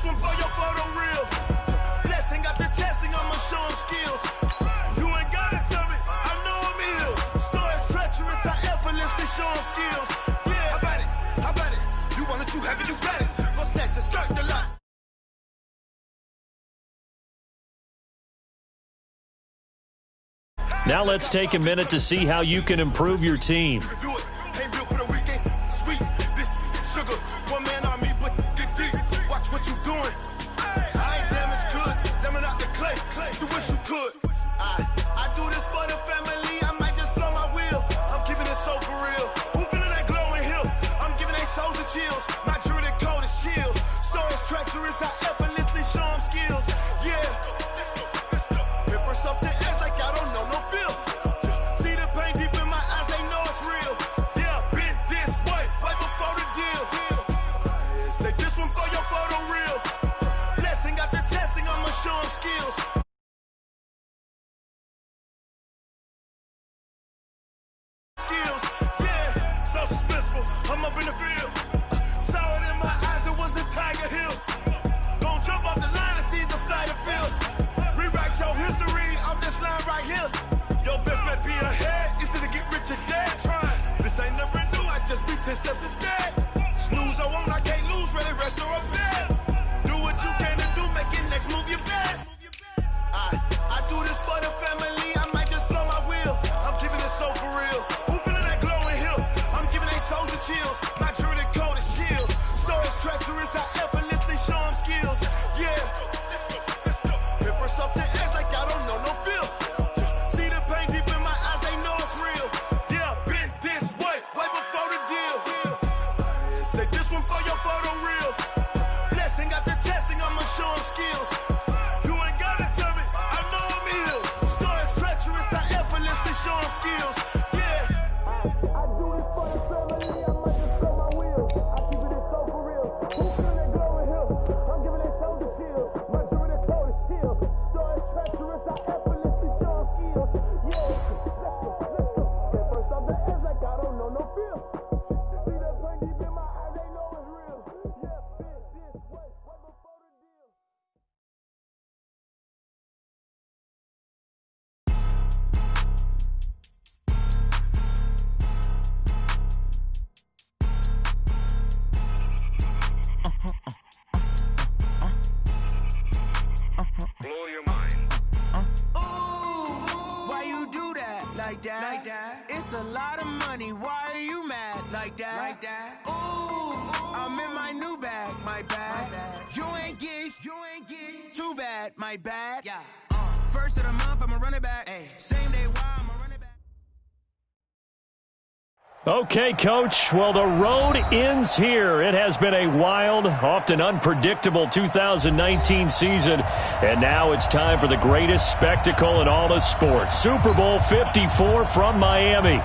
one for your photo reel. Blessing after testing, I'ma show them skills. You ain't gotta tell me, I know I'm ill. Stories treacherous, I effortlessly show them skills. Yeah, how about it? How about it? You want it, you have it, you got it. Go snatch it, skirt the lot. Now let's take a minute to see how you can improve your team. My jewelry code is chill. Stories treacherous, I effortlessly show them skills. Yeah. Paper stuff the edge like I don't know no feel. See the pain deep in my eyes, they know it's real. Yeah, been this way, right before the deal. Say this one for your photo reel. Blessing after testing, I'ma show them skills. Skills, yeah, so suspenseful. I'm up in the field. Saw it in my eyes, it was the Tiger Hill. Gon' jump off the line and see the flight of field. Rewrite your history off this line right here. Your best bet be ahead, easy to get rich or dead trying. This ain't never new, I just be 10 steps instead. Snooze or won't, I can't lose, ready, rest or a bed. Do what you can to do, make your next move your best. I do this for the family, I might just blow my wheel. I'm keeping it so for real. Who feeling that glowing hill? I'm giving they soldier chills. My jewelry code is chill. Stories treacherous, I effortlessly show them skills. Yeah. Paper stuff the edge like I don't know no feel. See the pain deep in my eyes, they know it's real. Yeah, been this way, way before the deal. Say this one for your photo reel. Blessing after testing, I'ma show them skills. You ain't gotta tell me, I know I'm ill. Stories treacherous, I effortlessly show them skills. Yeah. I do this for the family, I might just blow my wheel. I keep it so for real. Who feeling that glowing hill? I'm giving they soldier chills. My jewelry code is chill. Stories treacherous, I effortlessly show them skills. Yeah, let's go. Paper stuff the edge like I don't know no feel. See that pain deep in my eyes, they know it's real. Yeah, been this way, way before the deal. Blow your mind. Why you do that like that? Like that? It's a lot of money. Why are you mad like that? Like that? Ooh, I'm in my new bag, my bag. You ain't get too bad, my bad. Yeah. First of the month, I'ma run it back. Ay. Same day, why I'ma run it back. Okay, Coach. Well, the road ends here. It has been a wild, often unpredictable 2019 season, and now it's time for the greatest spectacle in all of sports. Super Bowl 54 from Miami.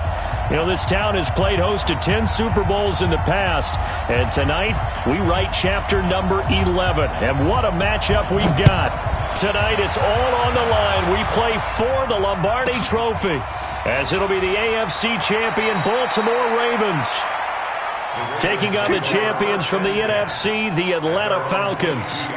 You know, this town has played host to 10 Super Bowls in the past, and tonight we write chapter number 11. And what a matchup we've got. Tonight it's all on the line. We play for the Lombardi Trophy, as it'll be the AFC champion Baltimore Ravens taking on the champions from the NFC, the Atlanta Falcons.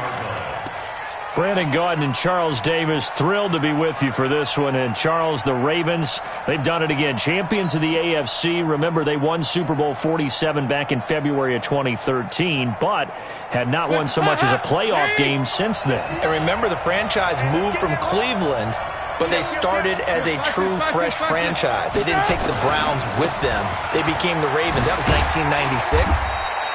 Brandon Gaudin and Charles Davis, thrilled to be with you for this one. And Charles, the Ravens, they've done it again. Champions of the AFC. Remember, they won Super Bowl 47 back in February of 2013, but had not won so much as a playoff game since then. And remember, the franchise moved from Cleveland, but they started as a true, fresh franchise. They didn't take the Browns with them. They became the Ravens. That was 1996.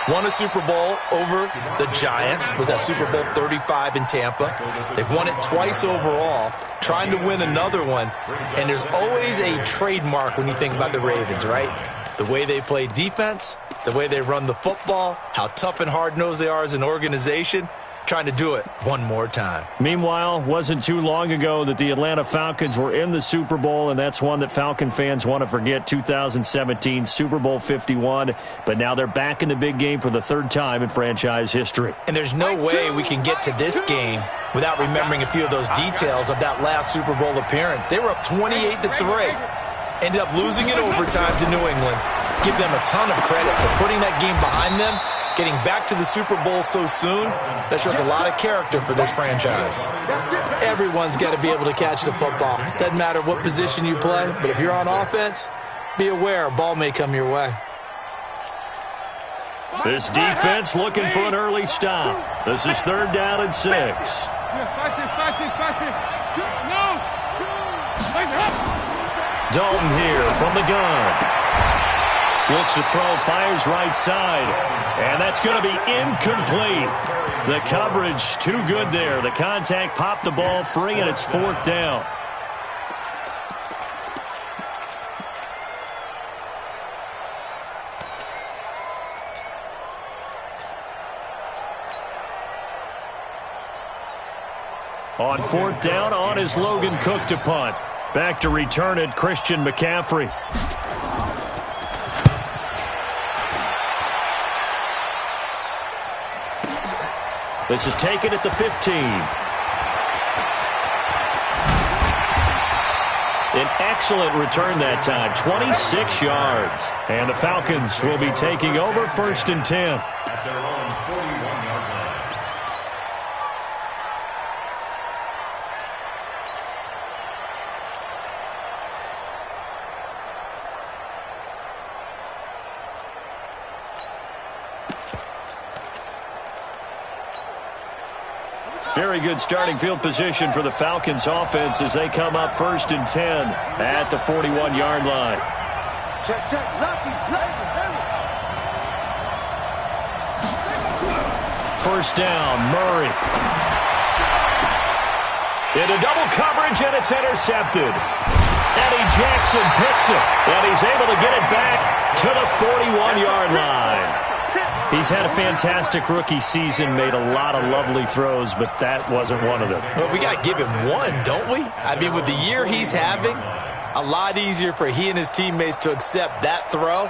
Won a Super Bowl over the Giants. Was that Super Bowl 35 in Tampa. They've won it twice overall, trying to win another one. And there's always a trademark when you think about the Ravens, right? The way they play defense, the way they run the football, how tough and hard-nosed they are as an organization. Trying to do it one more time. Meanwhile, wasn't too long ago that the Atlanta Falcons were in the Super Bowl, and that's one that Falcon fans want to forget, 2017 Super Bowl 51. But now they're back in the big game for the third time in franchise history. And there's no way we can get to this game without remembering a few of those details of that last Super Bowl appearance. They were up 28-3. Ended up losing in overtime to New England. Give them a ton of credit for putting that game behind them Getting back to the Super Bowl so soon, that shows a lot of character for this franchise. Everyone's got to be able to catch the football. Doesn't matter what position you play, but if you're on offense, be aware a ball may come your way. This defense looking for an early stop. This is 3rd down and 6. Dalton here from the gun. Looks to throw, fires right side. And that's going to be incomplete. The coverage too good there. The contact popped the ball free, and it's 4th down. On 4th down, on is Logan Cook to punt. Back to return it, Christian McCaffrey. This is taken at the 15. An excellent return that time, 26 yards. And the Falcons will be taking over 1st and 10. At their own 41-yard line. Very good starting field position for the Falcons offense as they come up 1st and 10 at the 41-yard line. Check. First down, Murray. Into double coverage, and it's intercepted. Eddie Jackson picks it, and he's able to get it back to the 41-yard line. He's had a fantastic rookie season, made a lot of lovely throws, but that wasn't one of them. Well, we got to give him one, don't we? I mean, with the year he's having, a lot easier for he and his teammates to accept that throw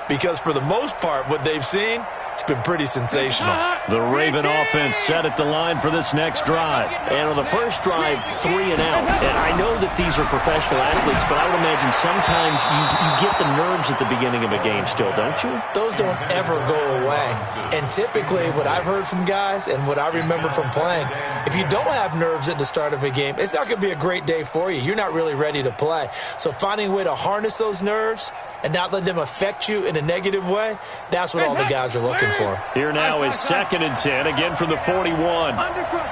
because for the most part, what they've seen, it's been pretty sensational. The Raven offense set at the line for this next drive. And on the first drive, 3 and out. And I know that these are professional athletes, but I would imagine sometimes you get the nerves at the beginning of a game still, don't you? Those don't ever go away. And typically what I've heard from guys and what I remember from playing, if you don't have nerves at the start of a game, it's not going to be a great day for you. You're not really ready to play. So finding a way to harness those nerves and not let them affect you in a negative way, that's what all the guys are looking for. Here now is 2nd and 10, again from the 41. Undercut.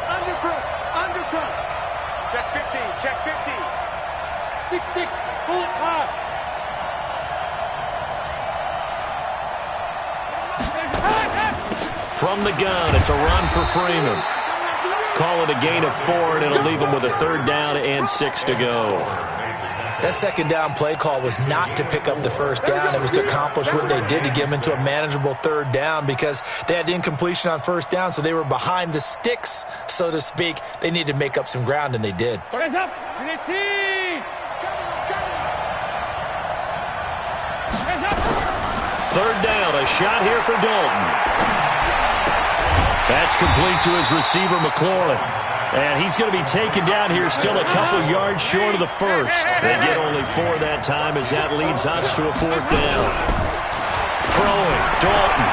Check 15. 6-6. Pull it hard. From the gun, it's a run for Freeman. Call it a gain of 4, and it'll leave him with a 3rd down and 6 to go. That 2nd down play call was not to pick up the 1st down. It was to accomplish what they did to get them into a manageable 3rd down because they had incompletion on 1st down, so they were behind the sticks, so to speak. They needed to make up some ground, and they did. 3rd down, a shot here for Dalton. That's complete to his receiver, McLaurin. And he's going to be taken down here still a couple yards short of the 1st. They get only 4 that time as that leads us to a 4th down. Throwing, Dalton.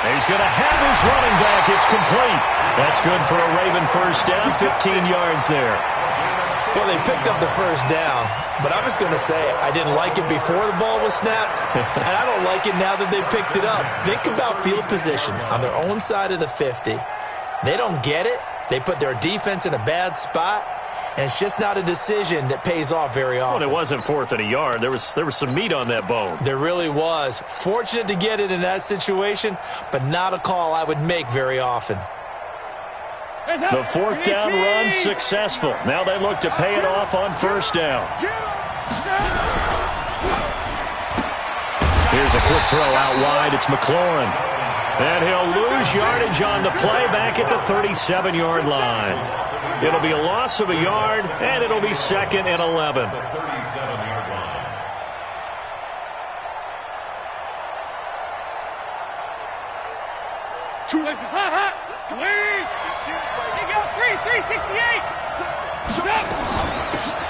He's going to have his running back. It's complete. That's good for a Raven 1st down, 15 yards there. Well, they picked up the 1st down, but I'm just going to say I didn't like it before the ball was snapped, and I don't like it now that they picked it up. Think about field position on their own side of the 50. They don't get it. They put their defense in a bad spot, and it's just not a decision that pays off very often. Well, it wasn't 4th and a yard. There was some meat on that bone. There really was. Fortunate to get it in that situation, but not a call I would make very often. The 4th down run successful. Now they look to pay it off on 1st down. Here's a quick throw out wide. It's McLaurin. And he'll lose yardage on the play back at the 37-yard line. It'll be a loss of a yard, and it'll be 2nd and 11.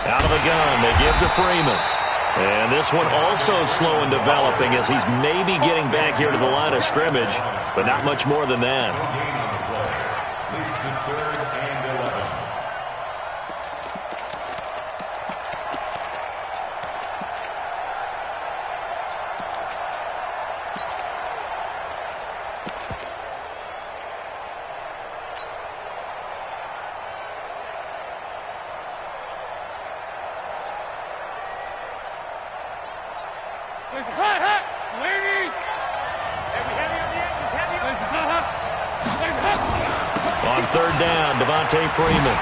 Out of the gun, they give to Freeman. And this one also slow in developing as he's maybe getting back here to the line of scrimmage, but not much more than that. Leads to 3rd and 11. On 3rd down, Devontae Freeman.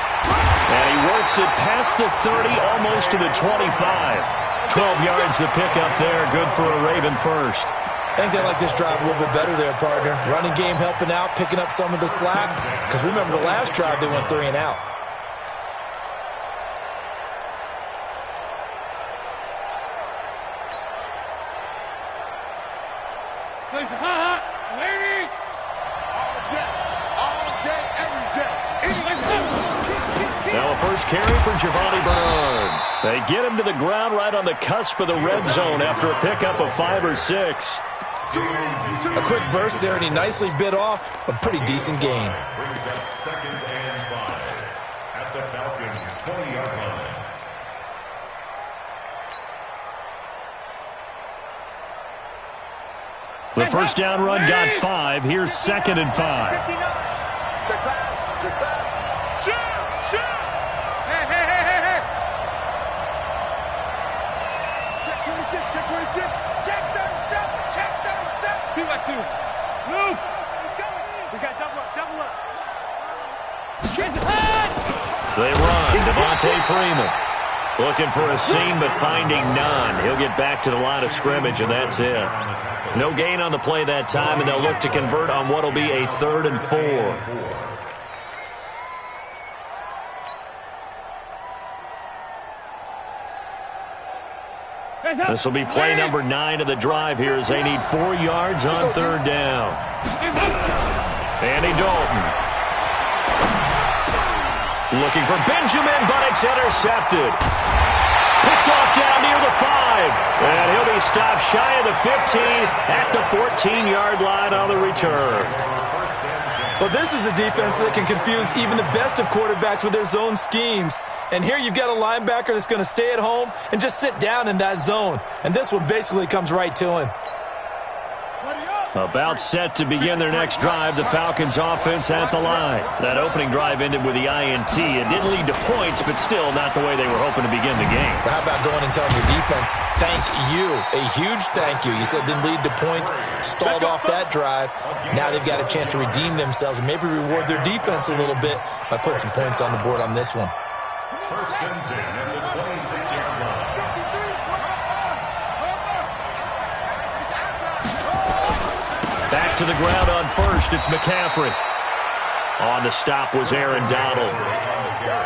And he works it past the 30, almost to the 25. 12 yards to pick up there. Good for a Raven first. I think they like this drive a little bit better there, partner. Running game helping out, picking up some of the slack. Because remember, the last drive, they went 3 and out. Now a first carry for Giovanni Bernard. They get him to the ground right on the cusp of the red zone after a pickup of 5 or 6. A quick burst there, and he nicely bit off a pretty decent gain. Brings up 2nd and 5 at the Falcons' 20-yard line. The first down run got 5. Here's 2nd and 5. Check pass. Check pass. Shoot. Hey. Check 26. Check 26. Check 37. Check 37. 2 by 2. Move. Let's go. We got double up. They run. Devontae Freeman looking for a seam, but finding none. He'll get back to the line of scrimmage, and that's it. No gain on the play that time, and they'll look to convert on what will be a 3rd and 4. This will be play number 9 of the drive here as they need 4 yards on 3rd down. Andy Dalton. Looking for Benjamin, but it's intercepted. Picked off down near the 5. And he'll be stopped shy of the 15 at the 14-yard line on the return. Well, this is a defense that can confuse even the best of quarterbacks with their zone schemes. And here you've got a linebacker that's going to stay at home and just sit down in that zone. And this one basically comes right to him. About set to begin their next drive, the Falcons offense at the line. That opening drive ended with the INT. It didn't lead to points, but still not the way they were hoping to begin the game. But how about going and telling your defense, thank you, a huge thank you. You said it didn't lead to points, stalled off that drive. Now they've got a chance to redeem themselves and maybe reward their defense a little bit by putting some points on the board on this one. 1st and 10 at the 26-yard line. Back to the ground on 1st, it's McCaffrey. On the stop was Aaron Donald.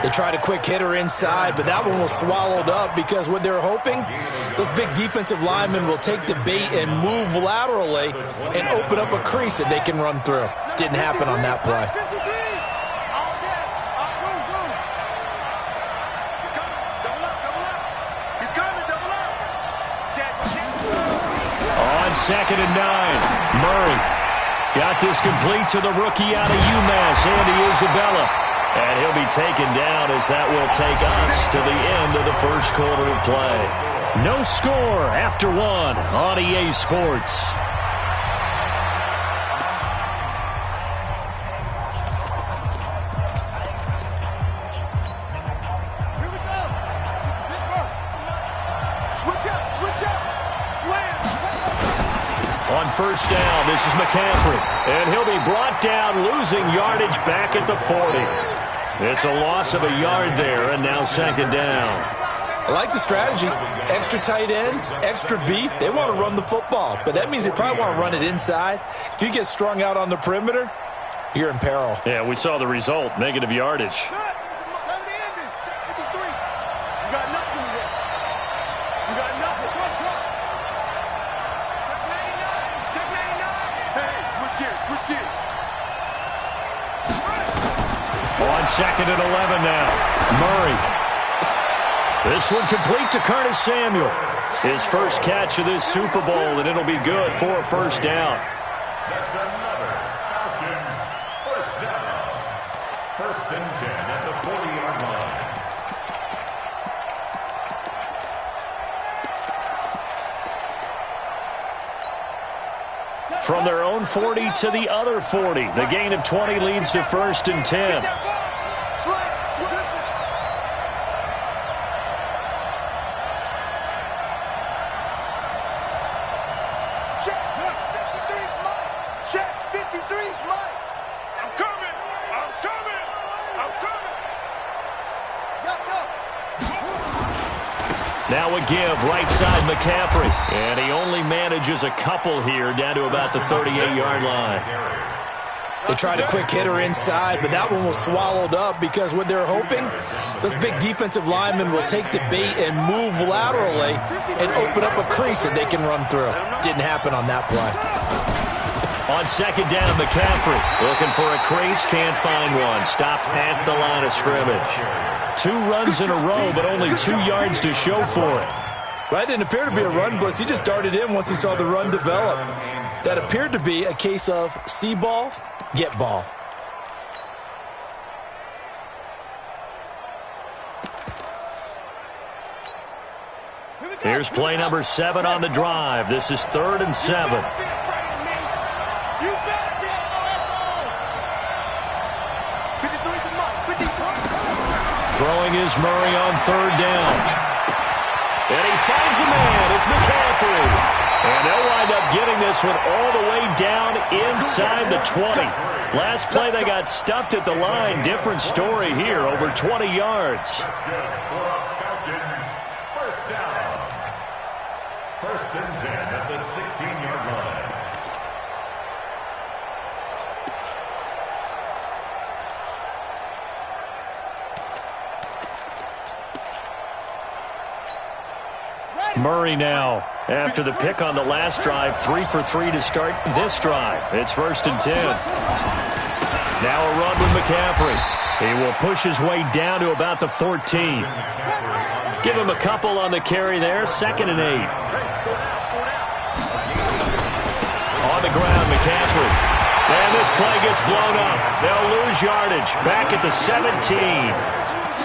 They tried a quick hitter inside, but that one was swallowed up because what they're hoping, those big defensive linemen will take the bait and move laterally and open up a crease that they can run through. Didn't happen on that play. On 2nd and 9, Murray got this complete to the rookie out of UMass, Andy Isabella. And he'll be taken down as that will take us to the end of the first quarter of play. No score after 1 on EA Sports. On 1st down, this is McCaffrey. And he'll be brought down, losing yardage back at the 40. It's a loss of a yard there, and now 2nd down. I like the strategy. Extra tight ends, extra beef. They want to run the football, but that means they probably want to run it inside. If you get strung out on the perimeter, you're in peril. Yeah, we saw the result, negative yardage. On 2nd and 11 now, Murray. This one complete to Curtis Samuel. His first catch of this Super Bowl, and it'll be good for a first down. That's another Falcons first down. First and 10 at the 40-yard line. From their own 40 to the other 40. The gain of 20 leads to first and 10. Now a give, right side McCaffrey. And he only manages a couple here, down to about the 38-yard line. They tried a quick hitter inside, but that one was swallowed up because what they're hoping, those big defensive linemen will take the bait and move laterally and open up a crease that they can run through. Didn't happen on that play. On second down, McCaffrey looking for a crease, can't find one. Stopped at the line of scrimmage. 2 runs in a row, but only 2 yards to show for it. That didn't appear to be a run blitz. He just darted in once he saw the run develop. That appeared to be a case of see ball, get ball. Here's play number 7 on the drive. This is 3rd and 7. Throwing is Murray on 3rd down. And he finds a man. It's McCaffrey. And they'll wind up getting this one all the way down inside the 20. Last play they got stuffed at the line. Different story here, over 20 yards. That's good for a Falcons first down. First and 10 at the 16-yard line. Murray now, after the pick on the last drive, 3 for 3 to start this drive. It's 1st and 10. Now a run with McCaffrey. He will push his way down to about the 14. Give him a couple on the carry there, 2nd and 8. On the ground, McCaffrey. And this play gets blown up. They'll lose yardage back at the 17.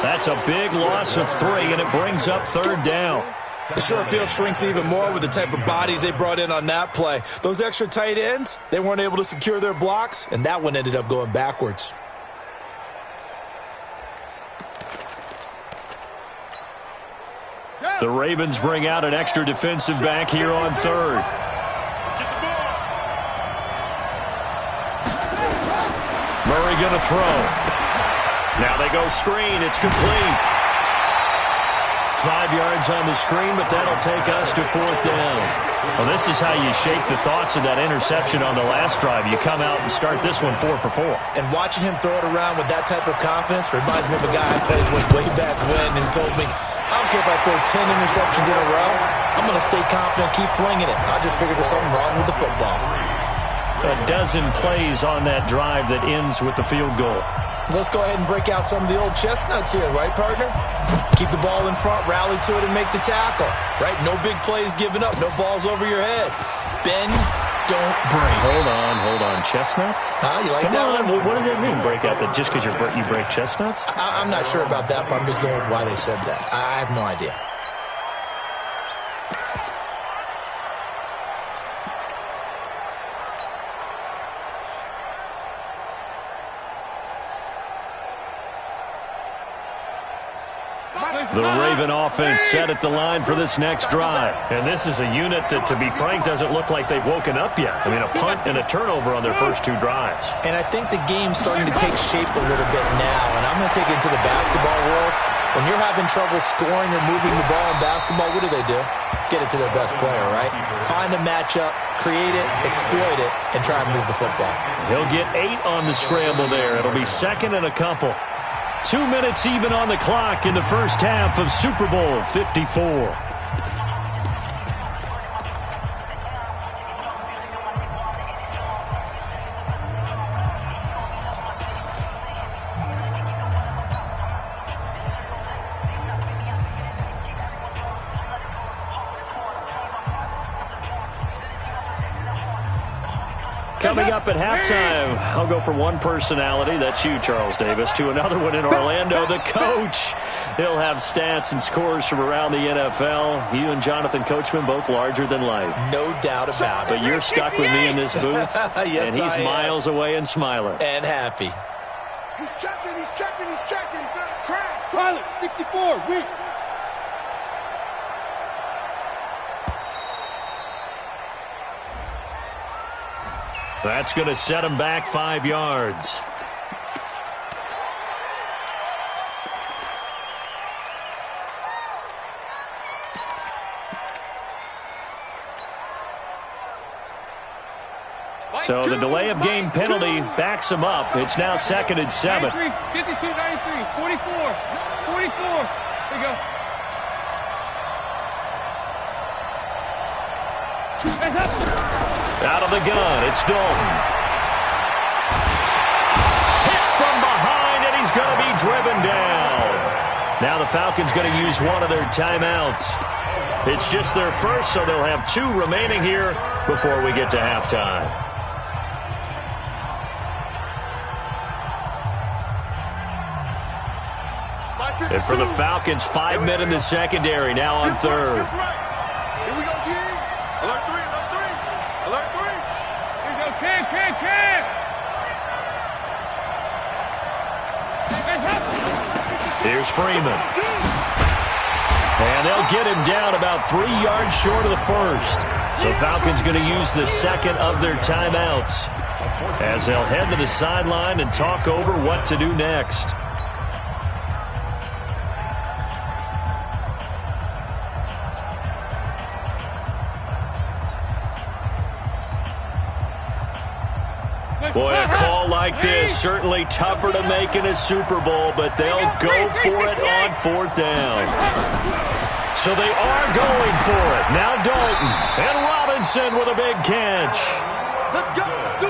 That's a big loss of 3, and it brings up 3rd down. The short field shrinks even more with the type of bodies they brought in on that play. Those extra tight ends, they weren't able to secure their blocks, and that one ended up going backwards. The Ravens bring out an extra defensive back here on 3rd. Murray going to throw. Now they go screen. It's complete. 5 yards on the screen, but that'll take us to 4th down. Well, this is how you shake the thoughts of that interception on the last drive. You come out and start this one 4 for 4. And watching him throw it around with that type of confidence reminds me of a guy I played with way back when and told me, I don't care if I throw 10 interceptions in a row. I'm going to stay confident, keep flinging it. I just figured there's something wrong with the football. A dozen plays on that drive that ends with the field goal. Let's go ahead and break out some of the old chestnuts here, right, partner? Keep the ball in front, rally to it, and make the tackle, right? No big plays given up, no balls over your head. Bend, don't break. Hold on. Chestnuts? Huh? You like Come that on. one? What does that mean, break out? That just because you break chestnuts? I'm not sure about that, but I'm just going with why they said that. I have no idea. The Raven offense set at the line for this next drive. And this is a unit that, to be frank, doesn't look like they've woken up yet. I mean, a punt and a turnover on their first 2 drives. And I think the game's starting to take shape a little bit now. And I'm going to take it into the basketball world. When you're having trouble scoring or moving the ball in basketball, what do? Get it to their best player, right? Find a matchup, create it, exploit it, and try and move the football. He'll get 8 on the scramble there. It'll be 2nd and a couple. 2 minutes even on the clock in the first half of Super Bowl 54. Coming up at halftime, I'll go from one personality, that's you, Charles Davis, to another one in Orlando, the coach. He'll have stats and scores from around the NFL. You and Jonathan Coachman, both larger than life. No doubt about it. But you're stuck with me in this booth, yes, and he's miles away and smiling. And happy. He's checking, he's checking, he's checking. Crash, pilot, 64, weak. That's going to set him back 5 yards. So the delay of game penalty backs him up. It's now 2nd and 7. 52, 93, 44, 44. There you go. Hands up. Out of the gun, it's Dalton. Hit from behind, and he's going to be driven down. Now the Falcons going to use one of their timeouts. It's just their first, so they'll have 2 remaining here before we get to halftime. And for the Falcons, 5 men in the secondary, now on 3rd. Here we go, G. Alert 3, alert 3. Alert 3. Here we go, Cam. Here's Freeman. And they'll get him down about 3 yards short of the first. So Falcons going to use the second of their timeouts as they'll head to the sideline and talk over what to do next. Boy, a call like this, certainly tougher to make in a Super Bowl, but they'll go for it on 4th down. So they are going for it. Now Dalton and Robinson with a big catch.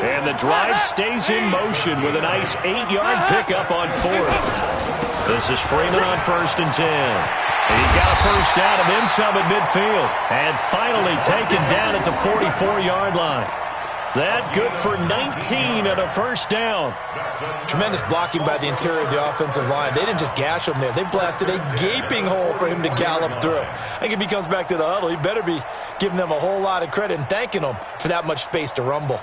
And the drive stays in motion with a nice 8-yard pickup on 4th. This is Freeman on 1st and 10. And he's got a first down and then some at midfield. And finally taken down at the 44-yard line. That good for 19 and a first down. Tremendous blocking by the interior of the offensive line. They didn't just gash him there. They blasted a gaping hole for him to gallop through. I think if he comes back to the huddle, he better be giving them a whole lot of credit and thanking them for that much space to rumble.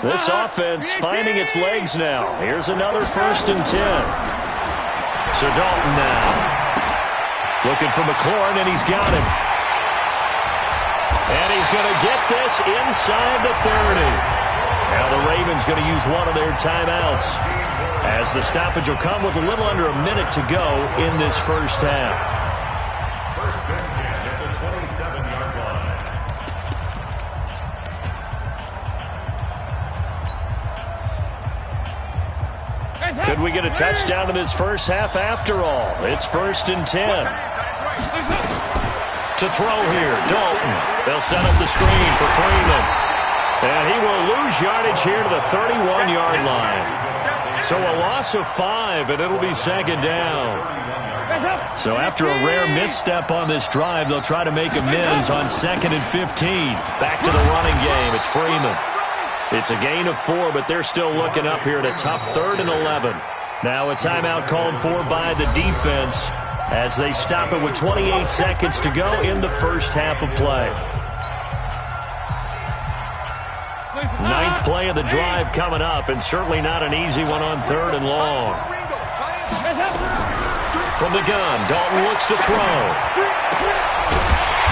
This offense finding its legs now. Here's another 1st and 10. So Dalton now. Looking for McLaurin, and he's got him. And he's going to get this inside the 30. Now the Ravens going to use one of their timeouts as the stoppage will come with a little under a minute to go in this first half. 1st and 10 at the 27-yard line. Could we get a touchdown in this first half after all? It's 1st and 10. To throw here, Dalton. They'll set up the screen for Freeman. And he will lose yardage here to the 31-yard line. So a loss of 5, and it'll be 2nd down. So after a rare misstep on this drive, they'll try to make amends on 2nd and 15. Back to the running game. It's Freeman. It's a gain of 4, but they're still looking up here at a tough 3rd and 11. Now a timeout called for by the defense as they stop it with 28 seconds to go in the first half of play. 9th play of the drive coming up, and certainly not an easy one on 3rd and long. From the gun, Dalton looks to throw.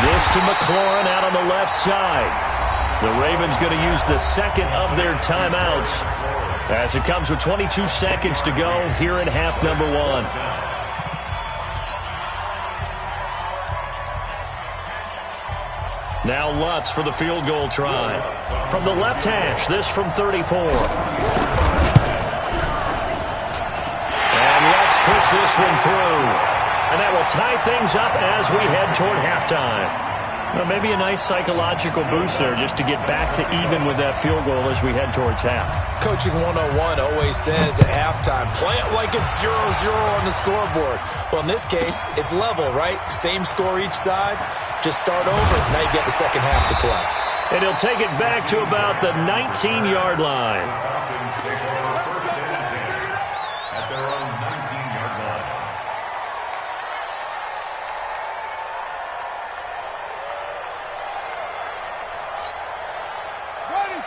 This to McLaurin out on the left side. The Ravens going to use the second of their timeouts as it comes with 22 seconds to go here in half number 1. Now Lutz for the field goal try. From the left hash, this from 34. And Lutz puts this one through. And that will tie things up as we head toward halftime. Well, maybe a nice psychological boost there just to get back to even with that field goal as we head towards half. Coaching 101 always says at halftime, play it like it's 0-0 on the scoreboard. Well, in this case, it's level, right? Same score each side. Just start over. Now you get the second half to play. and he'll take it back to about the 19-yard line. Falcons take over 1st and 10 at their own 19-yard line.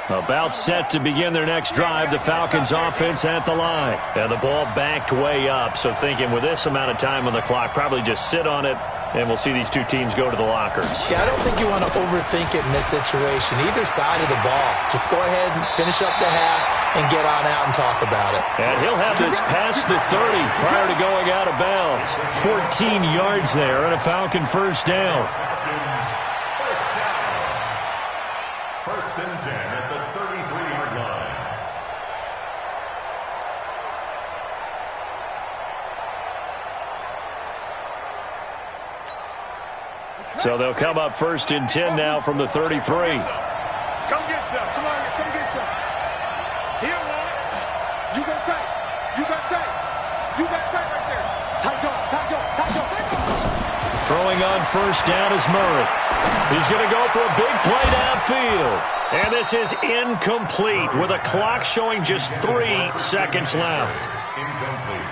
About set to begin their next drive, the Falcons offense at the line. And the ball backed way up, so thinking with this amount of time on the clock, probably just sit on it, and we'll see these two teams go to the lockers. Yeah, I don't think you want to overthink it in this situation. Either side of the ball. Just go ahead and finish up the half and get on out and talk about it. And he'll have this past the 30 prior to going out of bounds. 14 yards there and a Falcon first down. First and 10 at the 33-yard line. So they'll come up 1st and 10 now from the 33. Come get some. Come on, come get some. Here, Lord. You got tight. You got tight. You got tight right there. Tight go, tight go, tight go, tight go. Throwing on first down is Murray. He's going to go for a big play downfield. And this is incomplete with a clock showing just 3 seconds left. Incomplete.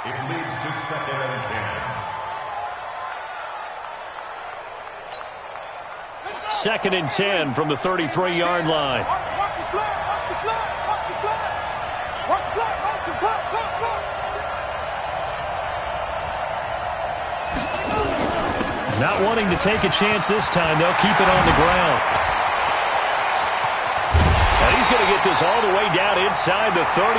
It leads to 2nd and 10. 2nd and 10 from the 33-yard line. Watch the flag, watch the flag, watch the flag. Watch the flag, watch the flag, flag, flag. Not wanting to take a chance this time, they'll keep it on the ground. And he's going to get this all the way down inside the 35.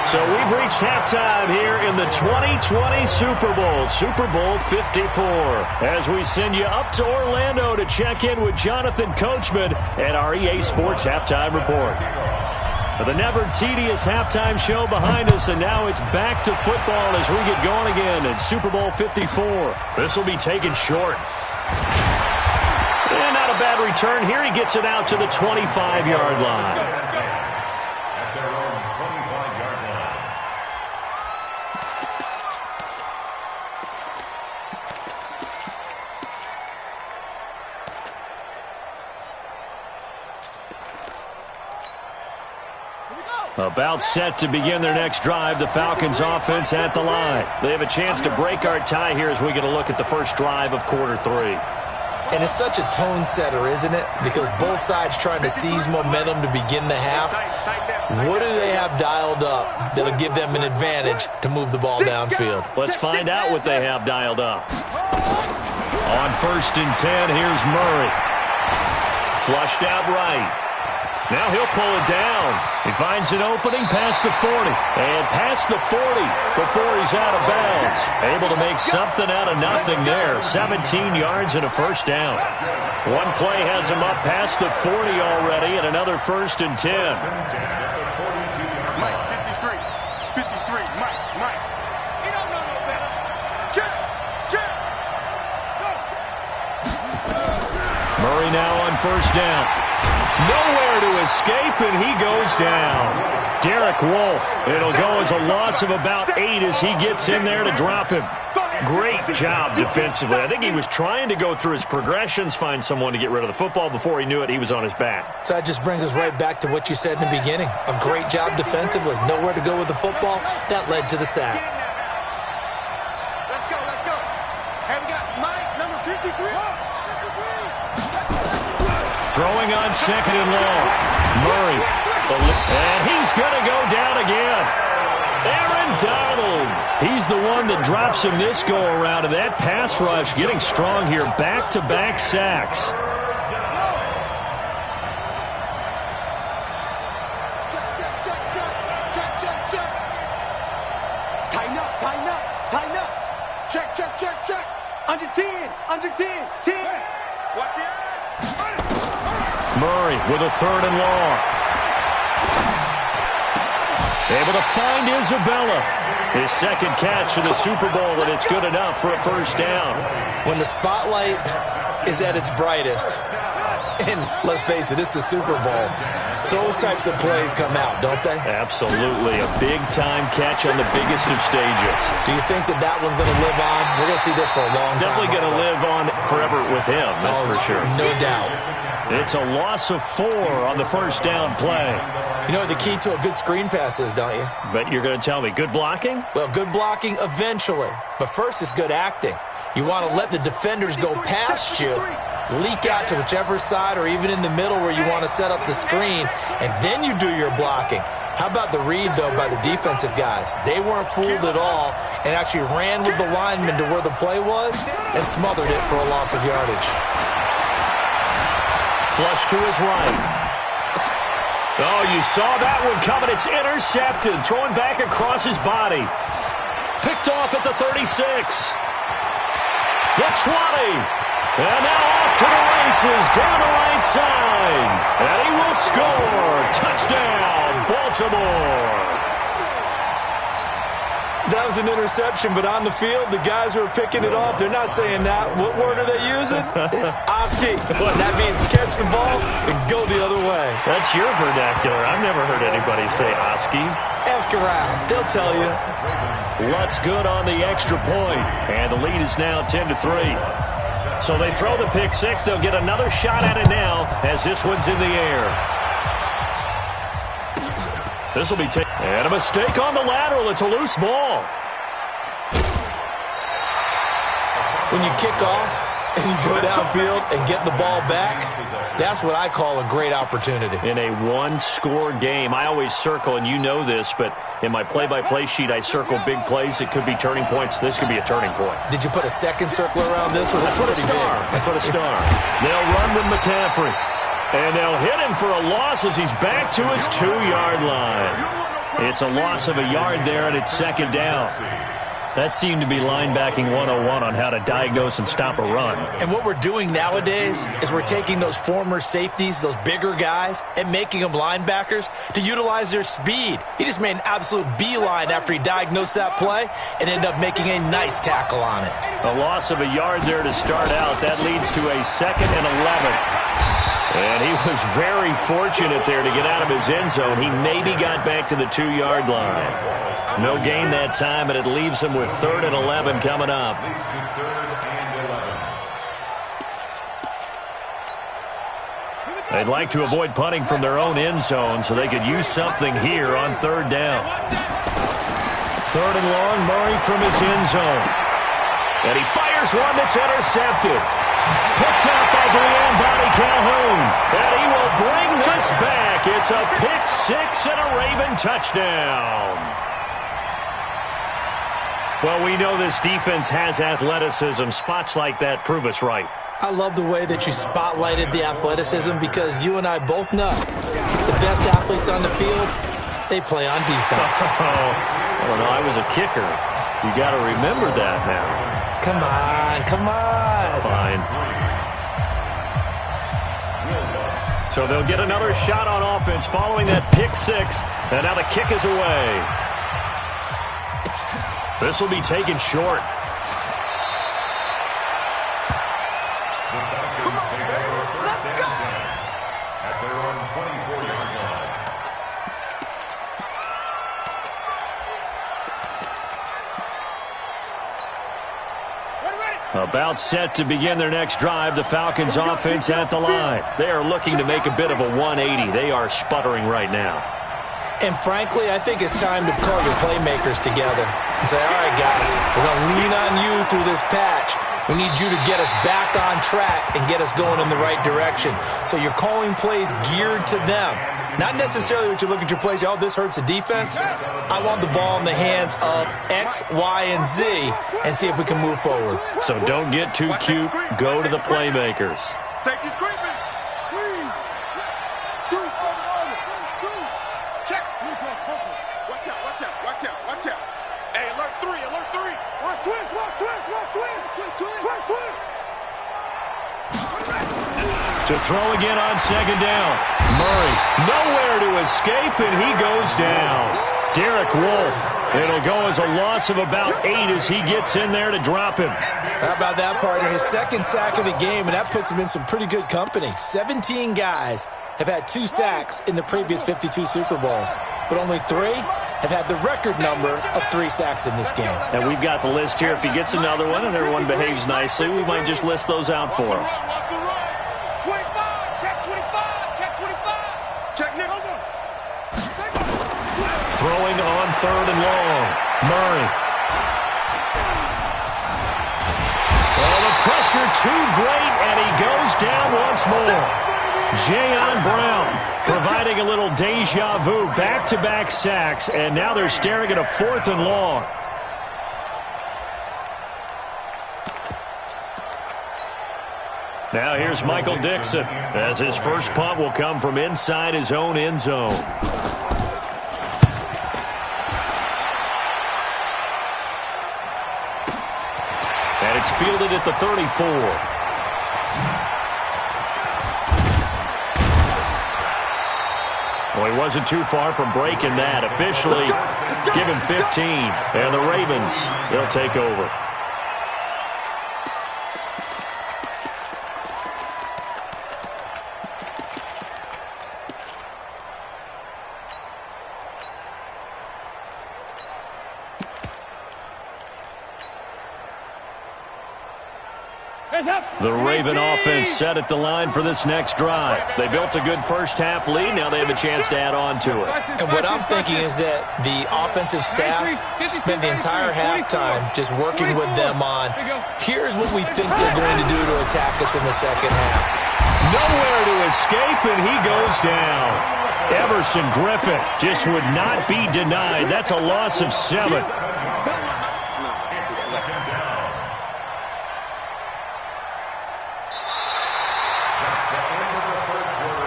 So we've reached halftime here in the 2020 Super Bowl, Super Bowl 54. As we send you up to Orlando to check in with Jonathan Coachman and our EA Sports Halftime Report. The never tedious halftime show behind us, and now it's back to football as we get going again in Super Bowl 54. This will be taken short. And not a bad return here. He gets it out to the 25-yard line. At their own 25-yard line. About set to begin their next drive, the Falcons offense at the line. They have a chance to break our tie here as we get a look at the first drive of quarter 3. And it's such a tone setter, isn't it? Because both sides trying to seize momentum to begin the half. What do they have dialed up that'll give them an advantage to move the ball downfield? Let's find out what they have dialed up. On 1st and 10, here's Murray. Flushed out right. Now he'll pull it down. He finds an opening past the 40. And past the 40 before he's out of bounds. Able to make something out of nothing there. 17 yards and a first down. One play has him up past the 40 already and another 1st and 10. Mike, 53. 53. Mike. He don't know no better. Check. Go. Murray now on first down. Nowhere to escape, and he goes down. Derek Wolfe. It'll go as a loss of about 8 as he gets in there to drop him. Great job defensively. I think he was trying to go through his progressions, find someone to get rid of the football. Before he knew it, he was on his back. So that just brings us right back to what you said in the beginning. A great job defensively. Nowhere to go with the football. That led to the sack. Let's go. And we got Mike, number 53. Throwing on 2nd and long. Murray. And he's going to go down again. Aaron Donald. He's the one that drops him this go-around. And that pass rush getting strong here. Back-to-back sacks. Check. Tighten up. Check. Under 10. 10. Watch the eye. Murray with a 3rd and long. Able to find Isabella. His 2nd catch in the Super Bowl, and it's good enough for a first down. When the spotlight is at its brightest, and let's face it, it's the Super Bowl, those types of plays come out, don't they? Absolutely. A big-time catch on the biggest of stages. Do you think that one's going to live on? We're going to see this for a long time. Definitely going to live on forever with him, that's for sure. No doubt. It's a loss of 4 on the first down play. You know what the key to a good screen pass is, don't you? But you're going to tell me, good blocking? Well, good blocking eventually. But first is good acting. You want to let the defenders go past you, leak out to whichever side or even in the middle where you want to set up the screen, and then you do your blocking. How about the read, though, by the defensive guys? They weren't fooled at all and actually ran with the lineman to where the play was and smothered it for a loss of yardage. Flush to his right. Oh, you saw that one coming. It's intercepted. Throwing back across his body. Picked off at the 36. The 20. And now off to the races down the right side. And he will score. Touchdown, Baltimore. That was an interception, but on the field, the guys who are picking it off, they're not saying that. What word are they using? It's Oski. That means catch the ball and go the other way. That's your vernacular. I've never heard anybody say Oski. Ask around. They'll tell you. Lutt's good on the extra point, and the lead is now 10-3. So they throw the pick six. They'll get another shot at it now as this one's in the air. This will be taken. And a mistake on the lateral. It's a loose ball. When you kick off and you go downfield and get the ball back, that's what I call a great opportunity. In a one-score game, I always circle, and you know this, but in my play-by-play sheet, I circle big plays. It could be turning points. This could be a turning point. Did you put a second circle around this one? I put a star. I put a star. They'll run with McCaffrey. And they'll hit him for a loss as he's back to his 2-yard line. It's a loss of a yard there, and it's second down. That seemed to be linebacking 101 on how to diagnose and stop a run. And what we're doing nowadays is we're taking those former safeties, those bigger guys, and making them linebackers to utilize their speed. He just made an absolute beeline after he diagnosed that play and ended up making a nice tackle on it. A loss of a yard there to start out. That leads to a 2nd and 11. And he was very fortunate there to get out of his end zone. He maybe got back to the 2-yard line. No gain that time, and it leaves him with 3rd and 11 coming up. They'd like to avoid punting from their own end zone so they could use something here on 3rd down. 3rd and long, Murray from his end zone. And he fires one that's intercepted. Picked out by Brian Bobby Calhoun. And he will bring this back. It's a pick six and a Raven touchdown. Well, we know this defense has athleticism. Spots like that prove us right. I love the way that you spotlighted the athleticism because you and I both know the best athletes on the field, they play on defense. I don't know. I was a kicker. You got to remember that now. Come on, come on. Fine. So they'll get another shot on offense following that pick six. And now the kick is away. This will be taken short. About set to begin their next drive, the Falcons offense at the line. They are looking to make a bit of a 180. They are sputtering right now. And frankly, I think it's time to call your playmakers together and say, all right, guys, we're going to lean on you through this patch. We need you to get us back on track and get us going in the right direction. So you're calling plays geared to them. Not necessarily that you look at your plays, oh, this hurts the defense. I want the ball in the hands of X, Y, and Z and see if we can move forward. So don't get too cute. Go to the playmakers. Safety's creeping. Please. Check. Watch out, watch out, watch out, watch out. Hey, alert 3, alert 3. Watch twins, watch twins, watch twins. Twins, twins. To throw again on second down. Murray nowhere to escape, and he goes down. Derek Wolfe. It'll go as a loss of about 8 as he gets in there to drop him. How about that, partner? His second sack of the game, and that puts him in some pretty good company. 17 guys have had 2 sacks in the previous 52 Super Bowls, but only 3 have had the record number of 3 sacks in this game. And we've got the list here. If he gets another one and everyone behaves nicely, we might just list those out for him. 25, check 25, check 25. Check nickel. Throwing on 3rd and long. Murray. Oh, the pressure too great, and he goes down once more. Jayon Brown providing a little deja vu. Back-to-back sacks, and now they're staring at a 4th and long. Now here's Michael Dixon, as his first punt will come from inside his own end zone. And it's fielded at the 34. Well, he wasn't too far from breaking that. Officially, give him 15. And the Ravens, they'll take over. The Raven offense set at the line for this next drive. They built a good first-half lead. Now they have a chance to add on to it. And what I'm thinking is that the offensive staff spent the entire halftime just working with them on, here's what we think they're going to do to attack us in the second half. Nowhere to escape, and he goes down. Everson Griffin just would not be denied. That's a loss of 7.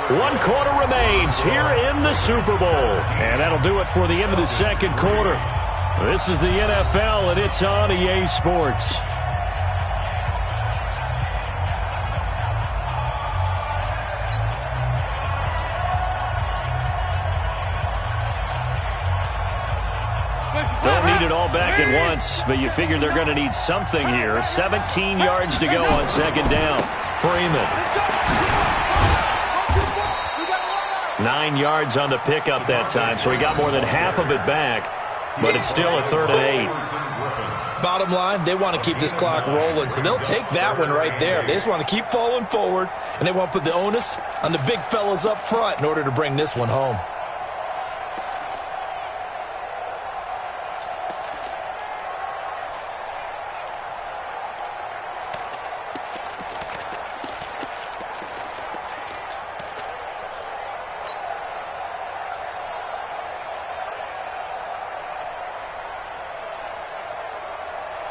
One quarter remains here in the Super Bowl. And that'll do it for the end of the second quarter. This is the NFL, and it's on EA Sports. Don't need it all back at once, but you figure they're going to need something here. 17 yards to go on second down. Freeman. 9 yards on the pickup that time, so he got more than half of it back, but it's still a 3rd and 8. Bottom line, they want to keep this clock rolling, so they'll take that one right there. They just want to keep falling forward, and they want to put the onus on the big fellas up front in order to bring this one home.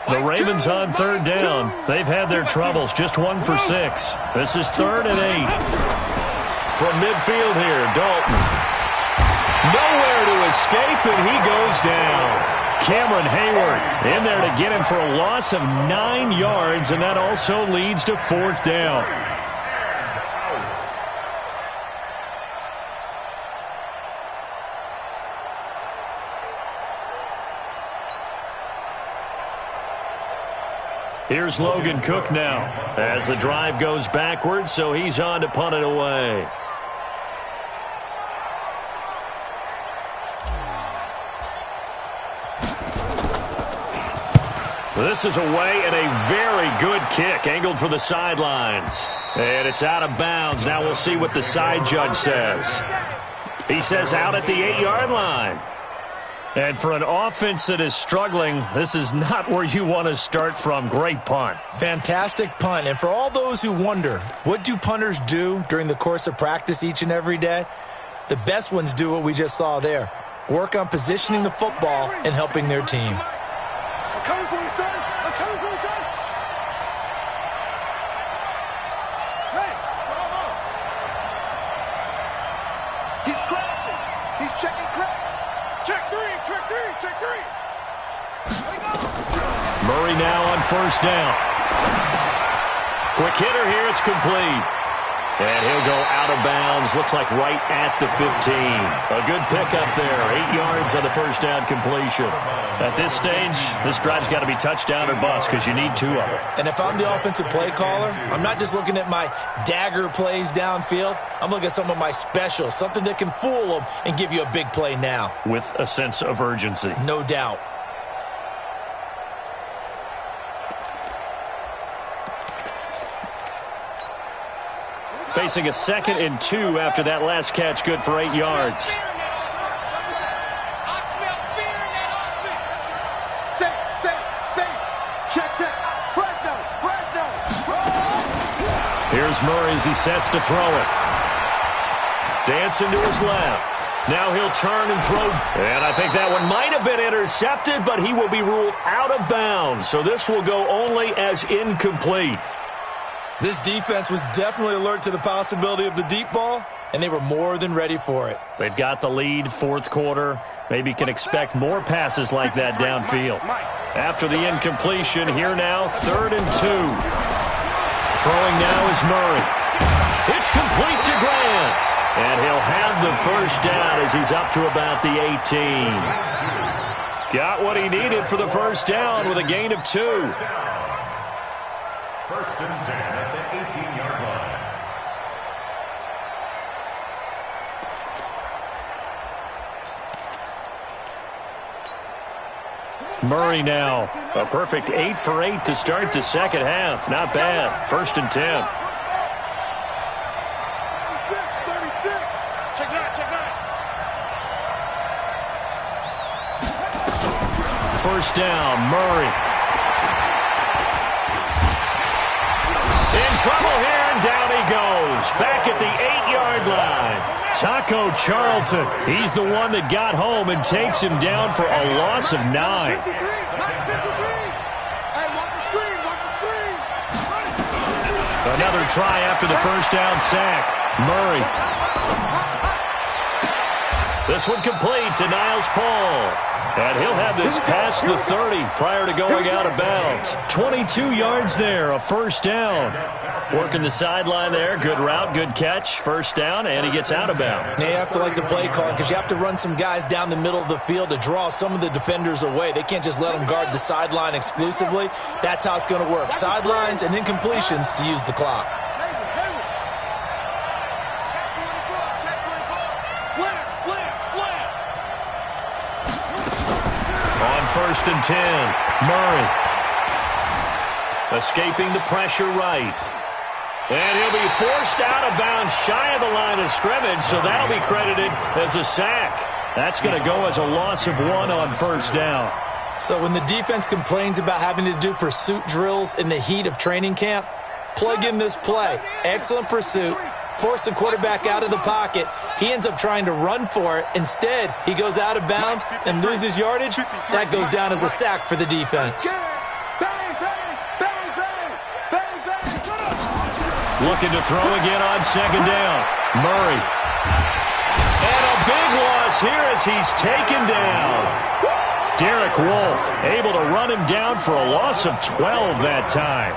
The Ravens on 3rd down. They've had their troubles. Just 1 for 6. This is 3rd and 8. From midfield here, Dalton. Nowhere to escape, and he goes down. Cameron Hayward in there to get him for a loss of 9 yards, and that also leads to 4th down. Here's Logan Cook now as the drive goes backwards, so he's on to punt it away. This is away and a very good kick angled for the sidelines. And it's out of bounds. Now we'll see what the side judge says. He says out at the 8-yard line. And for an offense that is struggling, this is not where you want to start from. Great punt. Fantastic punt. And for all those who wonder, what do punters do during the course of practice each and every day? The best ones do what we just saw there. Work on positioning the football and helping their team. I'm coming for you, son. I'm coming for you, son. Hey, come on. He's crashing. He's checking crack. Check 3, check 3, check 3. There go. Murray now on 1st down. Quick hitter here, it's complete. And he'll go out of bounds. Looks like right at the 15. A good pickup there. 8 yards on the first down completion. At this stage, this drive's got to be touchdown or bust because you need 2 of them. And if I'm the offensive play caller, I'm not just looking at my dagger plays downfield. I'm looking at some of my specials, something that can fool them and give you a big play now. With a sense of urgency. No doubt. Facing a 2nd and 2 after that last catch, good for 8 yards. Here's Murray as he sets to throw it. Dancing to his left. Now he'll turn and throw. And I think that one might have been intercepted, but he will be ruled out of bounds. So this will go only as incomplete. This defense was definitely alert to the possibility of the deep ball, and they were more than ready for it. They've got the lead, 4th quarter. Maybe can expect more passes like that downfield. After the incompletion, here now, 3rd and 2. Throwing now is Murray. It's complete to Grant. And he'll have the first down as he's up to about the 18. Got what he needed for the first down with a gain of 2. 1st and 10 at the 18-yard line. Murray now. A perfect 8 for 8 to start the second half. Not bad. 1st and 10. First down, Murray. In trouble here, and down he goes. Back at the 8-yard line. Taco Charlton. He's the one that got home and takes him down for a loss of 9. Another try after the first down sack. Murray. This one complete to Niles Paul. And he'll have this past the 30 prior to going out of bounds. 22 yards there, a first down. Working the sideline there. Good route, good catch. First down, and he gets out of bounds. They have to like the play calling because you have to run some guys down the middle of the field to draw some of the defenders away. They can't just let them guard the sideline exclusively. That's how it's going to work. Sidelines and incompletions to use the clock. On 1st and 10, Murray. Escaping the pressure right. And he'll be forced out of bounds shy of the line of scrimmage, so that'll be credited as a sack. That's going to go as a loss of 1 on first down. So when the defense complains about having to do pursuit drills in the heat of training camp, plug in this play. Excellent pursuit. Force the quarterback out of the pocket. He ends up trying to run for it. Instead, he goes out of bounds and loses yardage. That goes down as a sack for the defense. Looking to throw again on 2nd down. Murray. And a big loss here as he's taken down. Derek Wolfe able to run him down for a loss of 12 that time.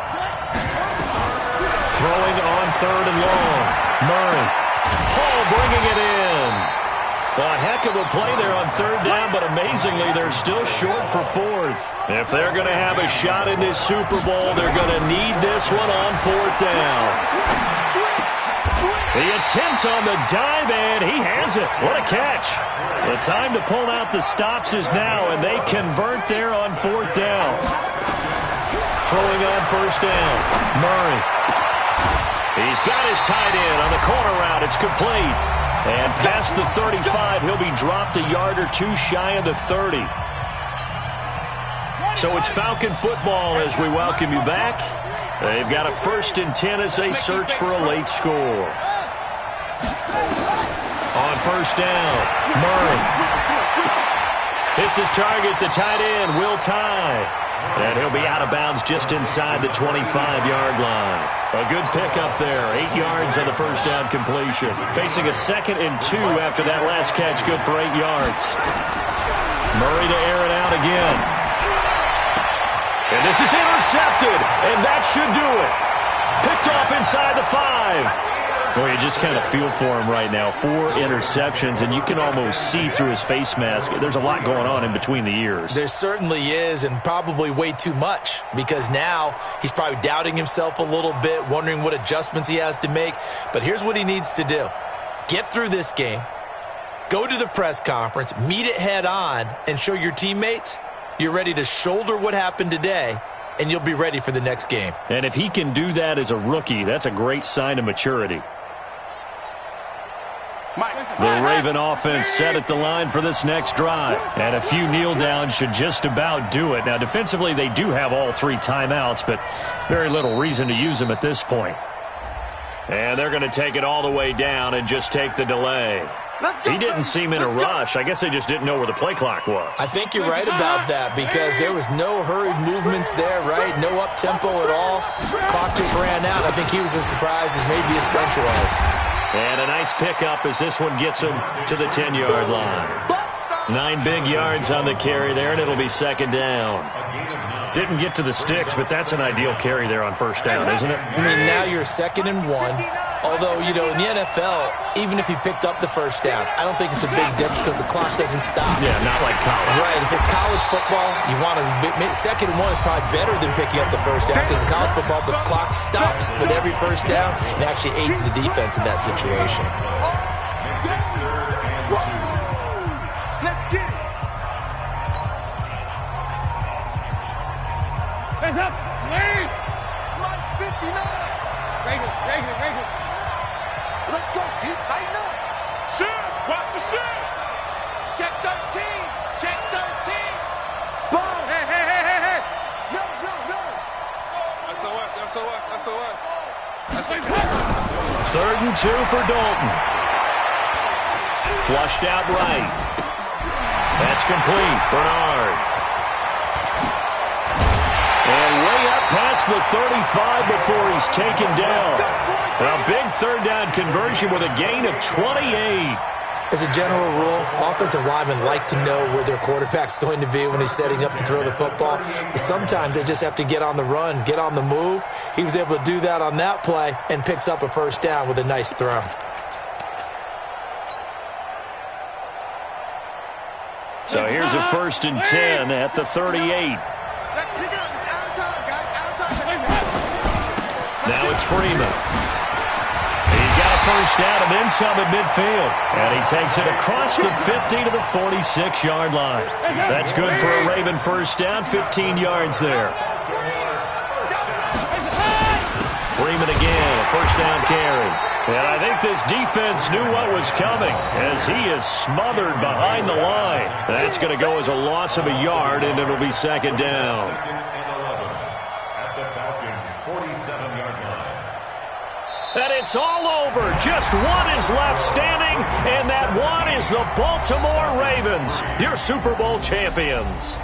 Throwing on 3rd and long. Murray. Hall bringing it in. A heck of a play there on 3rd down, but amazingly, they're still short for 4th. If they're going to have a shot in this Super Bowl, they're going to need this one on 4th down. The attempt on the dive, and he has it. What a catch. The time to pull out the stops is now, and they convert there on 4th down. Throwing on 1st down. Murray. He's got his tight end on the corner route. It's complete. And past the 35, he'll be dropped a yard or 2 shy of the 30. So it's Falcon football as we welcome you back. They've got a 1st and 10 as they search for a late score. On 1st down, Murray. Hits his target, the tight end, Will Tye. And he'll be out of bounds just inside the 25-yard line. A good pickup there. 8 yards on the first down completion. Facing a 2nd and 2 after that last catch. Good for 8 yards. Murray to air it out again. And this is intercepted. And that should do it. Picked off inside the 5. Well, you just kind of feel for him right now. 4 interceptions, and you can almost see through his face mask. There's a lot going on in between the ears. There certainly is, and probably way too much, because now he's probably doubting himself a little bit, wondering what adjustments he has to make. But here's what he needs to do. Get through this game, go to the press conference, meet it head on, and show your teammates you're ready to shoulder what happened today, and you'll be ready for the next game. And if he can do that as a rookie, that's a great sign of maturity. The Raven offense set at the line for this next drive. And a few kneel downs should just about do it. Now, defensively, they do have all 3 timeouts, but very little reason to use them at this point. And they're going to take it all the way down and just take the delay. He didn't seem in a rush. I guess they just didn't know where the play clock was. I think you're right about that, because there was no hurried movements there, right? No up-tempo at all. Clock just ran out. I think he was as surprised as maybe his bench was. And a nice pickup as this one gets him to the 10-yard line. 9 big yards on the carry there, and it'll be second down. Didn't get to the sticks, but that's an ideal carry there on first down, isn't it? I mean, now you're 2nd and 1. Although, you know, in the NFL, even if he picked up the first down, I don't think it's a big difference because the clock doesn't stop. Yeah, not like college. Right. If it's college football, you want to 2nd and 1 is probably better than picking up the first down, because in college football, the clock stops with every first down and actually aids the defense in that situation. Let's get it. Hands up. Lead. Line 59. Reagan. Let's go. You tighten up. Shit. Watch the shit. Check 13. Check 13. Spawn. Hey. No. SOS. 3rd and 2 for Dalton. Flushed out right. That's complete. Bernard. And way up past the 35 before he's taken down. A big 3rd down conversion with a gain of 28. As a general rule, offensive linemen like to know where their quarterback's going to be when he's setting up to throw the football. But sometimes they just have to get on the run, get on the move. He was able to do that on that play and picks up a first down with a nice throw. So here's a 1st and 10 at the 38. Let's pick it up. It's out of time, guys. Out of time. Now it's Freeman. He's got a first down and then some at midfield. And he takes it across the 50 to the 46-yard line. That's good for a Raven first down, 15 yards there. Freeman again, a first down carry. And I think this defense knew what was coming as he is smothered behind the line. That's going to go as a loss of a yard, and it'll be second down. At the Falcons' 47-yard line. And it's all over. Just one is left standing, and that one is the Baltimore Ravens, your Super Bowl champions.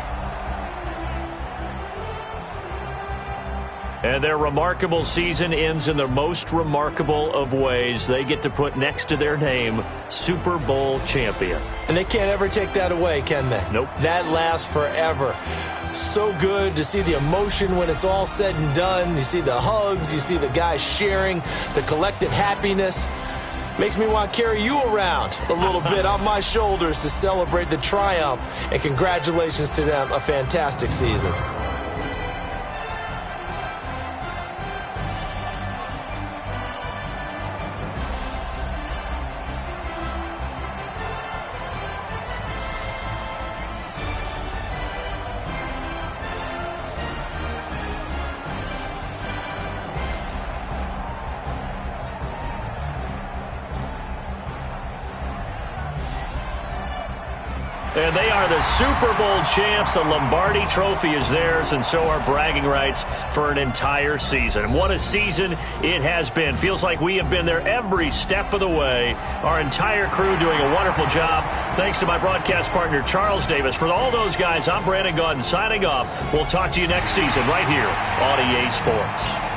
And their remarkable season ends in the most remarkable of ways. They get to put next to their name, Super Bowl champion. And they can't ever take that away, can they? Nope. That lasts forever. So good to see the emotion when it's all said and done. You see the hugs, you see the guys sharing, the collective happiness. Makes me want to carry you around a little bit on my shoulders to celebrate the triumph. And congratulations to them, a fantastic season. And they are the Super Bowl champs. The Lombardi Trophy is theirs, and so are bragging rights for an entire season. What a season it has been. Feels like we have been there every step of the way. Our entire crew doing a wonderful job. Thanks to my broadcast partner, Charles Davis. For all those guys, I'm Brandon Gaudin signing off. We'll talk to you next season right here on EA Sports.